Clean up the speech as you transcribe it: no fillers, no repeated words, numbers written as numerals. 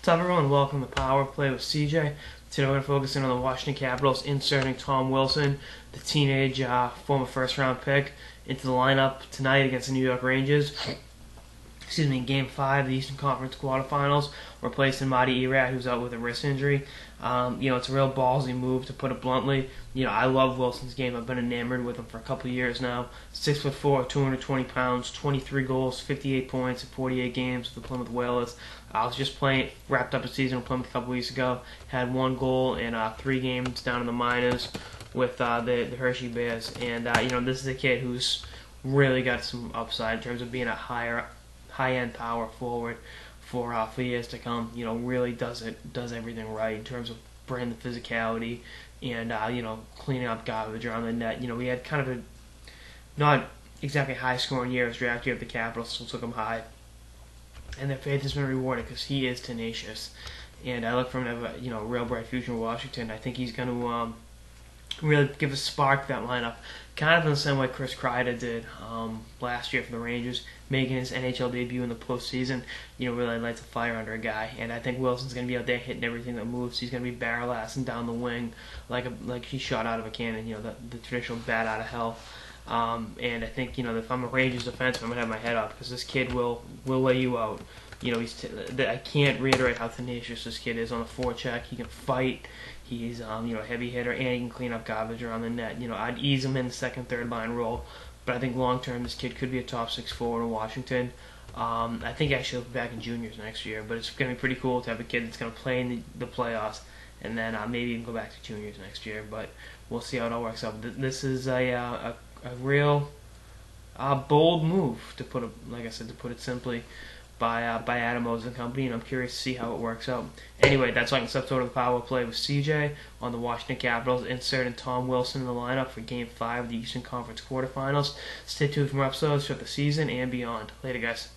What's up, everyone? Welcome to Power Play with CJ. Today we're going to focus in on the Washington Capitals inserting Tom Wilson, the teenage former first-round pick, into the lineup tonight against the New York Rangers. In Game 5 of the Eastern Conference quarterfinals, replacing Marty Erat, who's out with a wrist injury. It's a real ballsy move, to put it bluntly. I love Wilson's game. I've been enamored with him for a couple of years now. 6'4", 220 pounds, 23 goals, 58 points in 48 games with the Plymouth Whalers. I was just wrapped up a season with Plymouth a couple weeks ago. Had 1 goal in 3 games down in the minors with the Hershey Bears. And, this is a kid who's really got some upside in terms of being a high-end power forward for years to come. Really does everything right in terms of bringing the physicality and cleaning up garbage around the net. We had kind of a not exactly high-scoring year as draft year of the Capitals, so took him high, and their faith has been rewarded because he is tenacious, and I look for him to have a real bright future in Washington. I think he's going to really give a spark to that lineup, kind of in the same way Chris Kreider did last year for the Rangers, making his NHL debut in the postseason. Really lights a fire under a guy, and I think Wilson's going to be out there hitting everything that moves. He's going to be barrel-assing down the wing like he shot out of a cannon, the traditional bat out of hell. And I think if I'm a Rangers defenseman, I'm going to have my head up because this kid will lay you out. I can't reiterate how tenacious this kid is on the forecheck. He can fight. He's a heavy hitter, and he can clean up garbage around the net. I'd ease him in the second, third line role, but I think long term this kid could be a top 6 forward in Washington. I think actually he'll be back in juniors next year, but it's going to be pretty cool to have a kid that's going to play in the playoffs and then maybe even go back to juniors next year. But we'll see how it all works out. This is a real bold move, to put it simply, by Adam O's and company, and I'm curious to see how it works out. Anyway, that's like this episode of the Power Play with CJ on the Washington Capitals, inserting Tom Wilson in the lineup for Game 5 of the Eastern Conference quarterfinals. Stay tuned for more episodes throughout the season and beyond. Later, guys.